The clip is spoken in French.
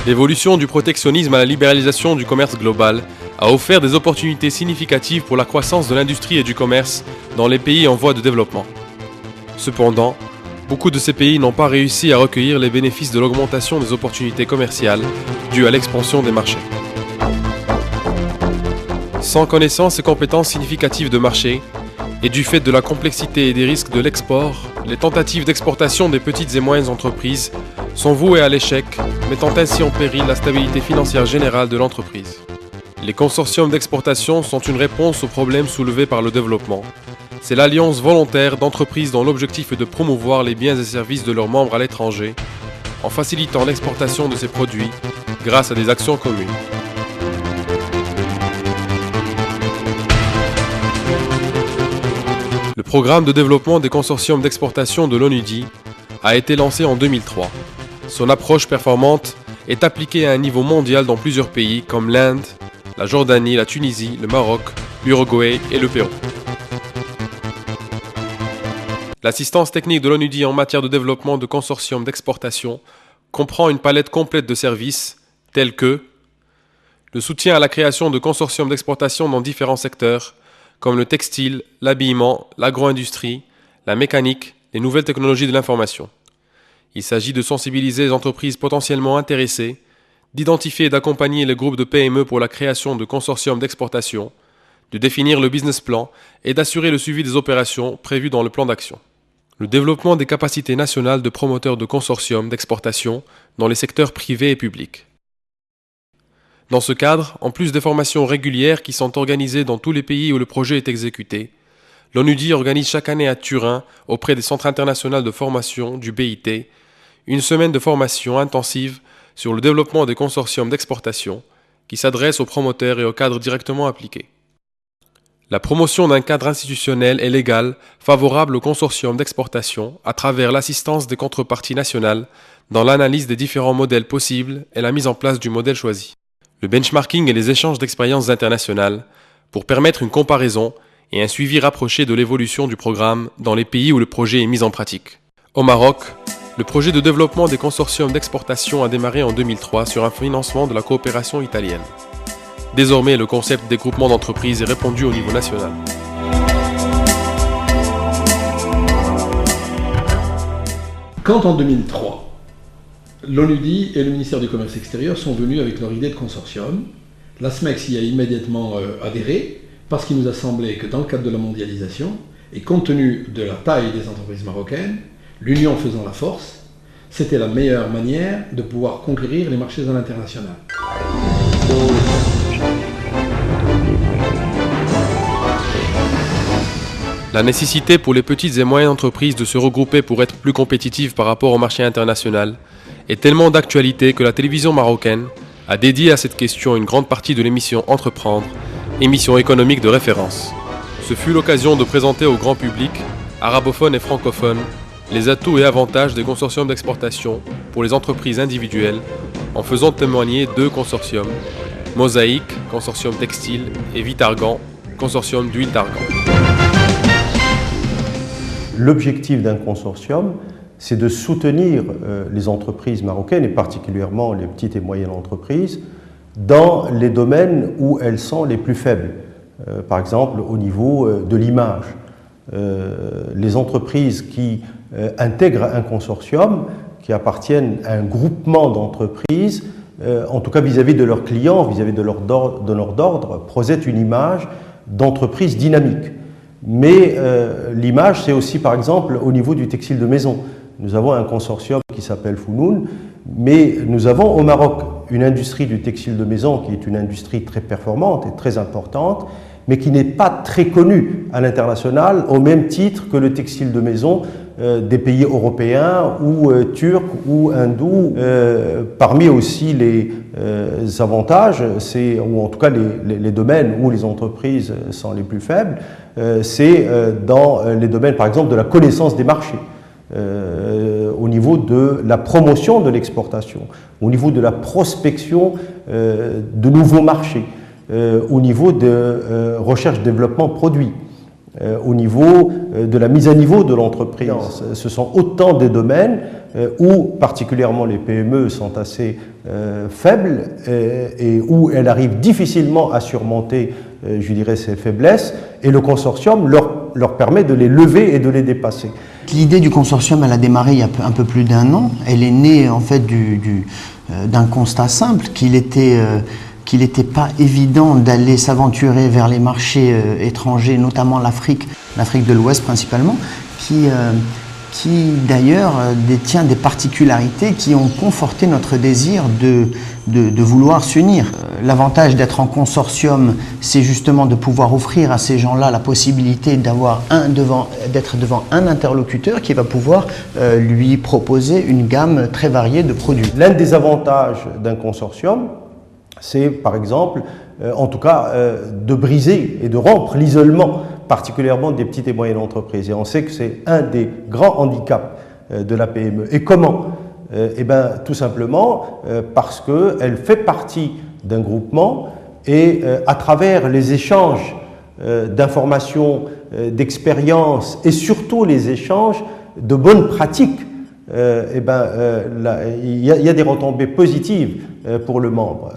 L'évolution du protectionnisme à la libéralisation du commerce global a offert des opportunités significatives pour la croissance de l'industrie et du commerce dans les pays en voie de développement. Cependant, beaucoup de ces pays n'ont pas réussi à recueillir les bénéfices de l'augmentation des opportunités commerciales dues à l'expansion des marchés. Sans connaissance et compétences significatives de marché, et du fait de la complexité et des risques de l'export, les tentatives d'exportation des petites et moyennes entreprises sont vouées à l'échec, mettant ainsi en péril la stabilité financière générale de l'entreprise. Les consortiums d'exportation sont une réponse aux problèmes soulevés par le développement. C'est l'alliance volontaire d'entreprises dont l'objectif est de promouvoir les biens et services de leurs membres à l'étranger, en facilitant l'exportation de ces produits grâce à des actions communes. Le programme de développement des consortiums d'exportation de l'ONUDI a été lancé en 2003. Son approche performante est appliquée à un niveau mondial dans plusieurs pays comme l'Inde, la Jordanie, la Tunisie, le Maroc, l'Uruguay et le Pérou. L'assistance technique de l'ONUDI en matière de développement de consortiums d'exportation comprend une palette complète de services tels que le soutien à la création de consortiums d'exportation dans différents secteurs, comme le textile, l'habillement, l'agro-industrie, la mécanique, les nouvelles technologies de l'information. Il s'agit de sensibiliser les entreprises potentiellement intéressées, d'identifier et d'accompagner les groupes de PME pour la création de consortiums d'exportation, de définir le business plan et d'assurer le suivi des opérations prévues dans le plan d'action. Le développement des capacités nationales de promoteurs de consortiums d'exportation dans les secteurs privés et publics. Dans ce cadre, en plus des formations régulières qui sont organisées dans tous les pays où le projet est exécuté, l'ONUDI organise chaque année à Turin, auprès des centres internationaux de formation du BIT, une semaine de formation intensive sur le développement des consortiums d'exportation qui s'adresse aux promoteurs et aux cadres directement appliqués. La promotion d'un cadre institutionnel et légal favorable aux consortiums d'exportation à travers l'assistance des contreparties nationales dans l'analyse des différents modèles possibles et la mise en place du modèle choisi. Le benchmarking et les échanges d'expériences internationales pour permettre une comparaison et un suivi rapproché de l'évolution du programme dans les pays où le projet est mis en pratique. Au Maroc, le projet de développement des consortiums d'exportation a démarré en 2003 sur un financement de la coopération italienne. Désormais, le concept des groupements d'entreprises est répandu au niveau national. Quand en 2003, l'ONUDI et le ministère du Commerce extérieur sont venus avec leur idée de consortium, la SMEX y a immédiatement adhéré parce qu'il nous a semblé que dans le cadre de la mondialisation, et compte tenu de la taille des entreprises marocaines, l'union faisant la force, c'était la meilleure manière de pouvoir conquérir les marchés à l'international. La nécessité pour les petites et moyennes entreprises de se regrouper pour être plus compétitives par rapport au marché international est tellement d'actualité que la télévision marocaine a dédié à cette question une grande partie de l'émission Entreprendre, émission économique de référence. Ce fut l'occasion de présenter au grand public, arabophones et francophones, les atouts et avantages des consortiums d'exportation pour les entreprises individuelles en faisant témoigner deux consortiums, Mosaïque, consortium textile, et Vitargan, consortium d'huile d'argan. L'objectif d'un consortium, c'est de soutenir les entreprises marocaines, et particulièrement les petites et moyennes entreprises, dans les domaines où elles sont les plus faibles. Par exemple, au niveau de l'image. Les entreprises qui intègrent un consortium, qui appartiennent à un groupement d'entreprises, en tout cas vis-à-vis de leurs clients, vis-à-vis de leur d'ordre, projettent une image d'entreprise dynamique. Mais l'image, c'est aussi par exemple au niveau du textile de maison. Nous avons un consortium qui s'appelle Founoun, mais nous avons au Maroc une industrie du textile de maison qui est une industrie très performante et très importante, mais qui n'est pas très connue à l'international au même titre que le textile de maison des pays européens ou turcs ou hindous. Parmi aussi les avantages, ou en tout cas les domaines où les entreprises sont les plus faibles, c'est dans les domaines par exemple de la connaissance des marchés. Au niveau de la promotion de l'exportation, au niveau de la prospection de nouveaux marchés, au niveau de recherche-développement produit. au niveau de la mise à niveau de l'entreprise. Ce sont autant de domaines où particulièrement les PME sont assez faibles et où elles arrivent difficilement à surmonter, je dirais, ces faiblesses, et le consortium leur permet de les lever et de les dépasser. L'idée du consortium, elle a démarré il y a un peu plus d'1 an. Elle est née en fait d'un constat simple qu'il n'était pas évident d'aller s'aventurer vers les marchés étrangers, notamment l'Afrique de l'Ouest principalement, qui d'ailleurs détient des particularités qui ont conforté notre désir de vouloir s'unir. L'avantage d'être en consortium, c'est justement de pouvoir offrir à ces gens-là la possibilité d'être devant un interlocuteur qui va pouvoir lui proposer une gamme très variée de produits. L'un des avantages d'un consortium, c'est par exemple, en tout cas, de briser et de rompre l'isolement, particulièrement des petites et moyennes entreprises. Et on sait que c'est un des grands handicaps de la PME. Et comment? Eh bien, tout simplement parce qu'elle fait partie d'un groupement et à travers les échanges d'informations, d'expériences et surtout les échanges de bonnes pratiques, il y a des retombées positives pour le membre.